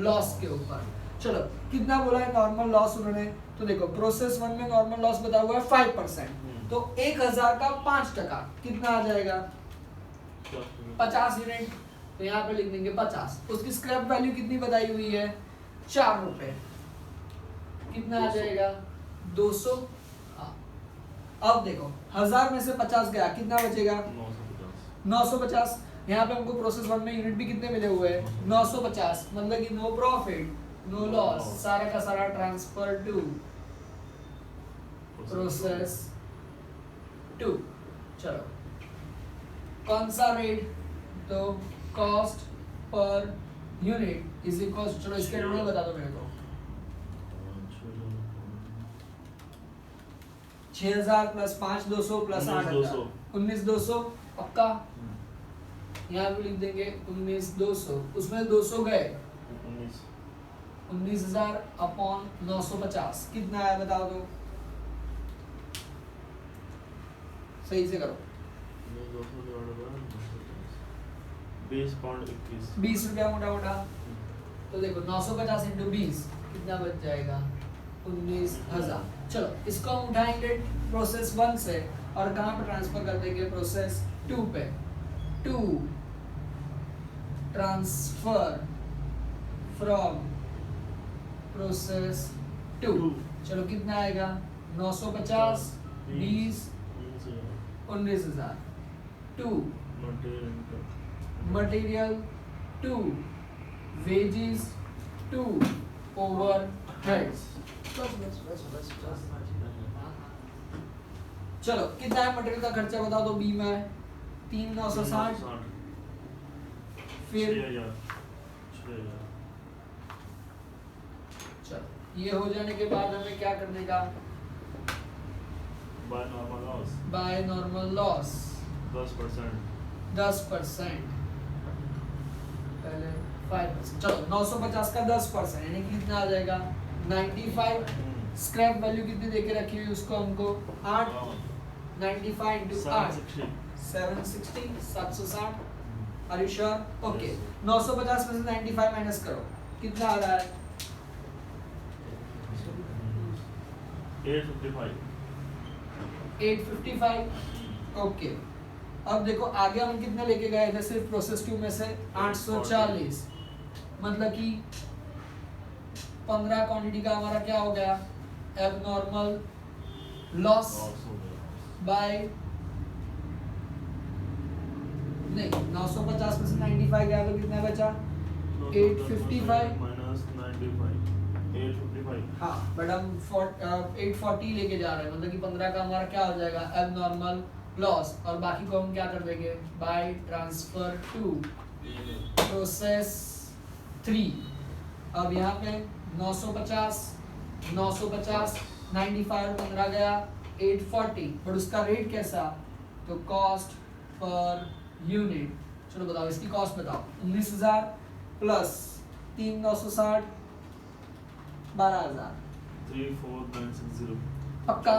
लॉस के ऊपर। चलो कितना बोला है नॉर्मल लॉस उन्होंने, तो देखो प्रोसेस 1 में नॉर्मल लॉस बताया हुआ है 5%, तो 1000 का 5% कितना आ जाएगा 50 यूनिट, तो यहाँ पे लिख देंगे 50। उसकी स्क्रैप वैल्यू कितनी बताई हुई है 4 रुपए, कितना आ जाएगा 200। अब देखो 1000 में से 50 गया कितना बचेगा 950। यहाँ पे हमको प्रोसेस 1 में यूनिट भी कितने मिले हुए हैं 950, मतलब कि नो प्रॉफिट नो लॉस, सारा का सारा ट्रांसफर टू प्रोसेस 2। चलो कौन सा रेट, तो cost per unit is equal, चलो इसके रूल बता दो मेरे को 6000 प्लस 5200 प्लस 8000 19200 पक्का। यहाँ पे लिख देंगे 19200, उसमें 200 गए 19000 अपॉन 950 कितना आया बताओ तो सही से करो 20 रुपया मोटा मोटा। तो देखो 950 इंटू 20 कितना बच जाएगा 19000। चलो इसको हम उठाएंगे प्रोसेस 1 से और कहाँ पे ट्रांसफर कर देंगे प्रोसेस 2 पे। 2 ट्रांसफर फ्रॉम प्रोसेस 2, चलो कितना आएगा 950 20 19000। 2 मटेरियल 2 वेजेस 2 ओवरहेड्स। चलो कितना है मटेरियल का खर्चा बताओ तो बी में 3960, फिर चलो ये हो जाने के बाद हमें क्या करने का बाय नॉर्मल लॉस 10% पहले 5%। चलो 950 का 10% यानी कि कितना आ जाएगा 95 स्क्रैप वैल्यू कितनी देके रखी हुई उसको हमको 8 95 into 8 760 760 are you sure okay 950 में से 95 माइनस करो कितना आ रहा है 855 ओके अब देखो आगे हम कितने लेके गए थे सिर्फ प्रोसेस 2 में से 840 मतलब कि 15 क्वांटिटी का हमारा क्या हो गया एबनॉर्मल लॉस बाय नहीं 950 में से 95 गया तो कितना बचा 855 minus 95 855 हाँ बट हम 840 लेके जा रहे हैं मतलब कि 15 का हमारा क्या हो जाएगा एबनॉर्मल लॉस और बाकी को हम क्या कर देंगे बाय ट्रांसफर टू प्रोसेस 3 अब यहाँ पे 950 95 और 15 गया 840 बट उसका रेट कैसा तो कॉस्ट पर यूनिट चलो बताओ इसकी कॉस्ट बताओ 19,000 प्लस 3,960 12,000 34960 पक्का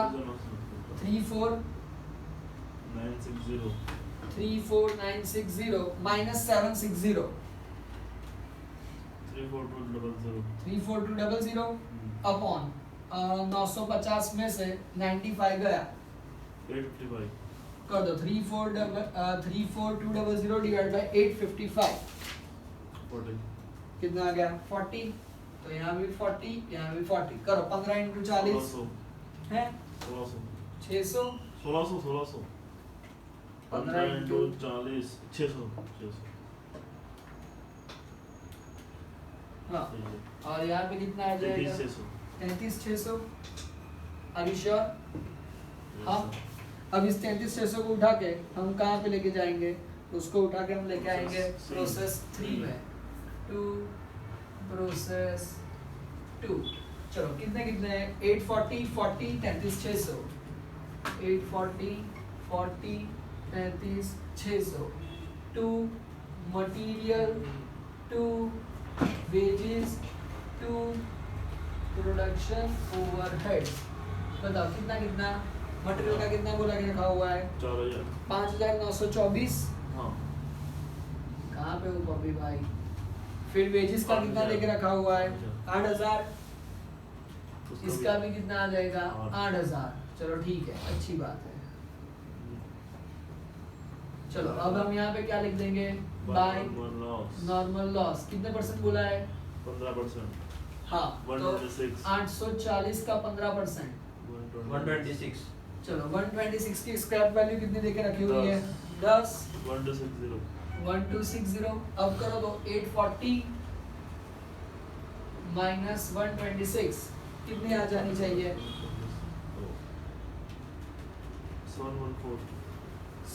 960 34960 माइनस 760 34200 34200 अपॉन 950 में से 95 गया 855 कर दो 34200 डिवाइड बाय 855 40 कितना आ गया 40 तो यहाँ भी 40 यहाँ भी 40 करो 15 इंटू 40 है 600 1600 15 into 40 600 हाँ और यहाँ पे कितना आ जाएगा 33,600 आर यू श्योर हाँ अब इस 33,600 को उठा के हम कहाँ पे लेके जाएंगे उसको उठा के हम लेके आएंगे प्रोसेस 3 में टू प्रोसेस 2 चलो कितने कितने 840 40 33,600 840 40 33,600 to material to wages to production overhead बताओ कितना कितना मटेरियल का कितना बोला के रखा हुआ है 4000 5,924 हाँ कहाँ पे हो बॉबी भाई फिर वेजेस का कितना लेके रखा हुआ है 8,000 इसका भी कितना आ जाएगा 8,000 चलो ठीक है अच्छी बात है चलो अब हम यहाँ पे क्या लिख देंगे बाय नॉर्मल लॉस कितने परसेंट बोला है 15% हाँ तो 126 840 का 15% 126 चलो 126 की स्क्रैप वैल्यू कितनी देके रखी हुई है 10 1260 1260 अब करो तो 840 माइनस 126 कितनी आ जानी चाहिए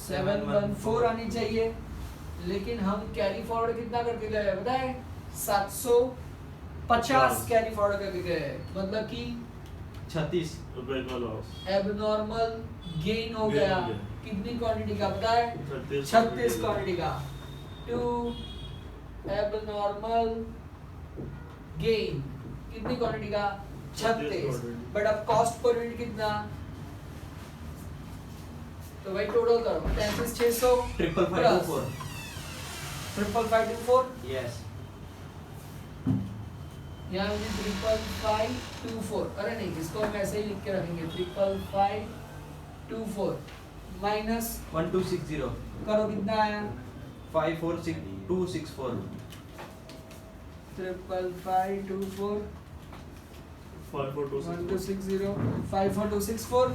714 आनी चाहिए लेकिन हम कैरी फॉरवर्ड कितना करके गए पता है 750 कैरी फॉरवर्ड करके गए मतलब कि 36 रुपए का लॉस एबनॉर्मल गेन हो गया हो गया। कितनी क्वांटिटी का पता है 36 क्वांटिटी का टू एबनॉर्मल गेन कितनी क्वांटिटी का 36 बट अब कॉस्ट पर यूनिट कितना तो भाई टोटल करो 33,600 55524 55524 यस यहाँ मुझे 55524 अरे नहीं इसको हम ऐसे ही लिख के रखेंगे 55524 माइनस 1260 करो कितना आया 546264 55524 5426 1260 54264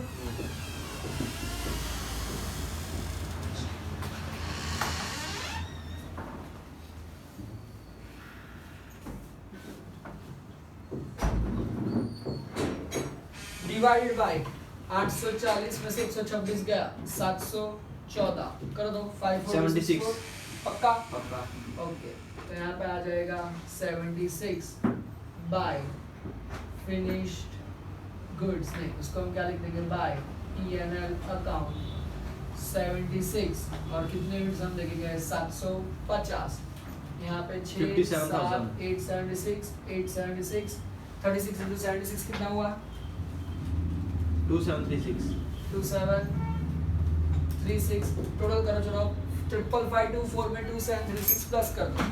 डिवाइडेड बाय 840 में से 126 गया 714 कर दो 546 पक्का पक्का ओके तो यहाँ पे आ जाएगा 76 बाय फिनिश्ड गुड्स नहीं उसको हम क्या लिख देंगे बाय P&L अकाउंट 76 और कितने यूनिट्स हम देखे गए 750 यहाँ पे 6 7 57,000 876 876 36 into 76 कितना हुआ 2736 2736 टोटल करो चलो 5554 में 2736 प्लस कर दो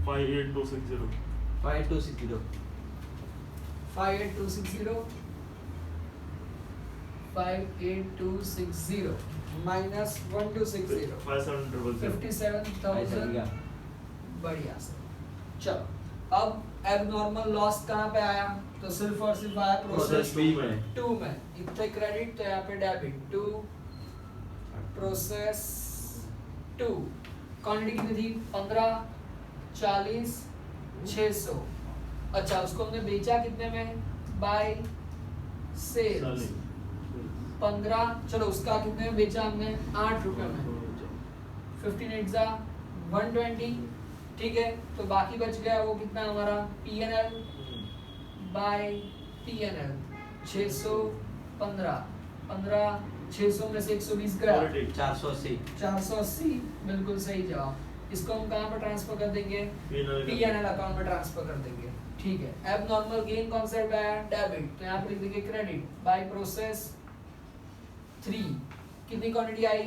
58260 5260 58260 58260 minus 1260 5700 57,000 बढ़िया से चलो अब एबनॉर्मल लॉस कहाँ पे आया तो सिर्फ और सिर्फ आया प्रोसेस प्रोसेस बी में 2 में इतने क्रेडिट तो यहाँ पे डेबिट 2 प्रोसेस 2 क्वांटिटी कितनी थी 15 40 600 अच्छा उसको हमने बेचा कितने में बाय सेल्स 15 चलो उसका कितने में बेचा हमने 8 रुपए में 15 120 ठीक है तो बाकी बच गया वो कितना हमारा P&L बाय P&L 615 600 में से 120 गया 480 480 बिल्कुल सही जवाब इसको हम कहाँ पर ट्रांसफर कर देंगे P&L अकाउंट में ट्रांसफर कर देंगे ठीक है एबनॉर्मल गेन कौन सा आया डेबिट तो यहाँ पर लिख देंगे क्रेडिट बाय प्रोसेस 3 कितनी क्वांटिटी आई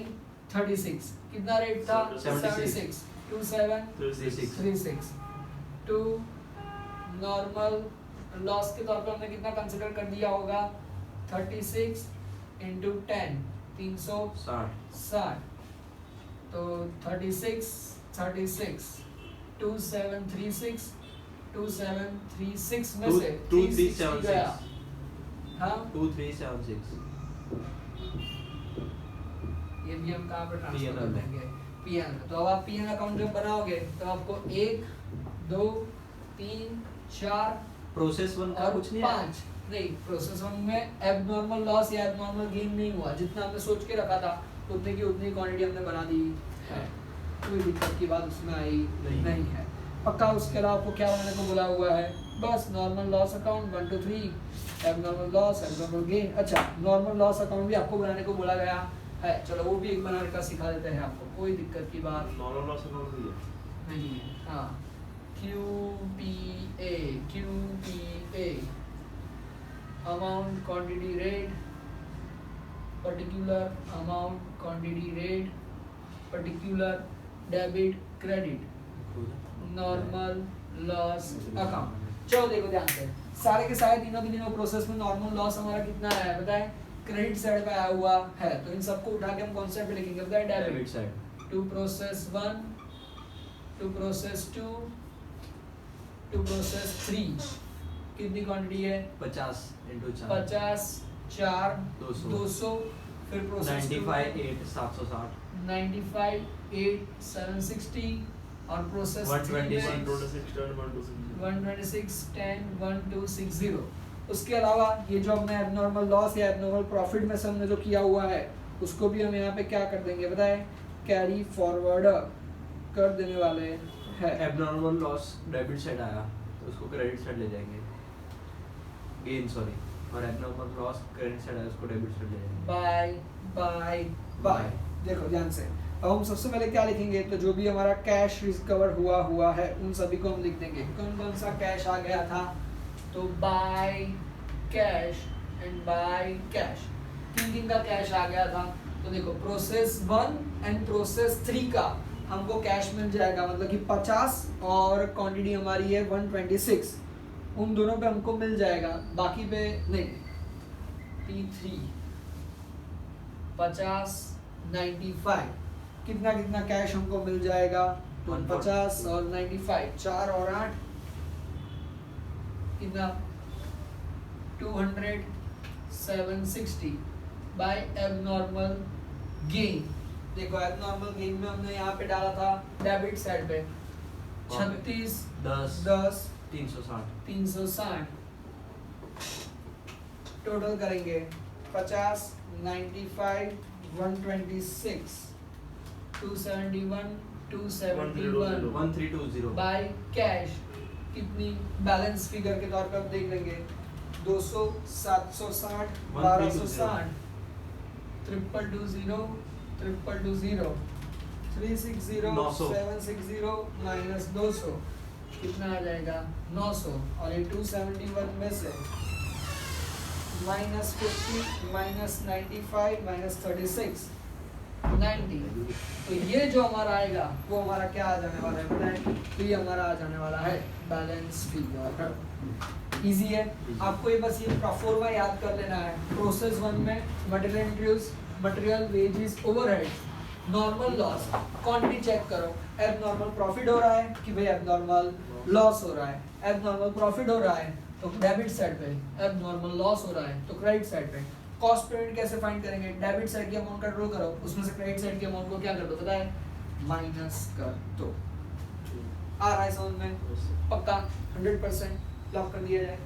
36 कितना रेट था 76 2736 2 नॉर्मल लॉस के तौर पर हमने कितना कंसीडर कर दिया होगा 36 into 10 360 तो 36 2736 में से 360 गया 2376 हाँ 2376 ये भी हम कहाँ पर ट्रांसफर P&L कर में। देंगे P&L तो अब आप P&L अकाउंट जब बनाओगे तो आपको 1 2 3 4 प्रोसेस 1 का और कुछ नहीं 5 नहीं प्रोसेस 1 में एबनॉर्मल लॉस या एबनॉर्मल गेन नहीं हुआ जितना हमने सोच के रखा था उतने की उतनी क्वांटिटी हमने बना दी है कोई दिक्कत की बात उसमें आई नहीं है पक्का उसके अलावा आपको क्या बनाने को बोला हुआ है बस normal loss account 1 2 3 abnormal loss abnormal gain अच्छा नॉर्मल लॉस अकाउंट भी आपको बनाने को बोला गया है चलो वो भी एक बनाने का सिखा देते हैं आपको कोई दिक्कत की बात नॉर्मल लॉस अकाउंट भी है नहीं है हाँ QPA amount quantity rate particular amount quantity rate particular debit credit normal loss account चलो देखो ध्यान से सारे के सारे तीनों के तीनों प्रोसेस में नॉर्मल लॉस हमारा कितना है बताएं क्रेडिट साइड पे आया हुआ है तो इन सबको उठा के हम कौन सा पे लिखेंगे बताएं debit side to process 1 to process 2 to process 3 कितनी क्वांटिटी है 50 into 4 50 4 200 200 फिर प्रोसेस 95 8 760 95 8 760 और प्रोसेस 126 126 10 1260 उसके अलावा ये जो हमने एबनॉर्मल लॉस या एबनॉर्मल प्रॉफिट में से हमने जो किया हुआ है उसको भी हम यहाँ पे क्या कर देंगे बताएं कैरी फॉरवर्ड कर देने वाले हैं एबनॉर्मल लॉस डेबिट साइड आया तो उसको क्रेडिट साइड ले जाएंगे गेन सॉरी और एबनॉर्मल लॉस क्रेडिट साइड आया उसको डेबिट साइड ले जाएंगे बाय बाय बाय देखो ध्यान से अब हम सबसे पहले क्या लिखेंगे तो जो भी हमारा कैश रिकवर हुआ है उन सभी को हम लिख देंगे कौन कौन सा कैश आ गया था तो by cash and by cash किन का कैश आ गया था तो देखो प्रोसेस 1 एंड प्रोसेस 3 का हमको कैश मिल जाएगा मतलब कि 50 और क्वांटिटी हमारी है 126 उन दोनों पे हमको मिल जाएगा बाकी पे नहीं P3 50 95 कितना कितना कैश हमको मिल जाएगा तो 50 और 95 4 और 8 कितना 200 760 बाय एबनॉर्मल गेन देखो एबनॉर्मल गेन में हमने यहाँ पे डाला था डेबिट साइड पे 36 10 10 360 टोटल करेंगे 50 95 126 271 271 1320 बाय कैश कितनी बैलेंस फिगर के तौर पे आप देख लेंगे 200 760 1260 322 322 360 900 760 माइनस 200 कितना आ जाएगा 900 और ये 271 में से माइनस 50 माइनस 95 माइनस 36 90 तो ये जो हमारा आएगा वो हमारा क्या आ जाने वाला है बताएं तो ये हमारा आ जाने वाला है बैलेंस फिगर इजी है आपको ये बस ये प्रोफॉर्मा याद कर लेना है प्रोसेस 1 में material introduce material wages overhead normal loss quantity check करो एबनॉर्मल प्रॉफिट हो रहा है कि भाई एबनॉर्मल लॉस हो रहा है एबनॉर्मल प्रॉफिट हो रहा है तो डेबिट साइड पे एबनॉर्मल लॉस हो रहा है तो क्रेडिट साइड पे कॉस्ट पेमेंट कैसे फाइंड करेंगे डेबिट साइड की अमाउंट का ड्रॉ करो उसमें से क्रेडिट साइड की अमाउंट को क्या कर दो पता है माइनस कर दो आ रहा है समझ में पक्का 100% लॉक कर दिया जाए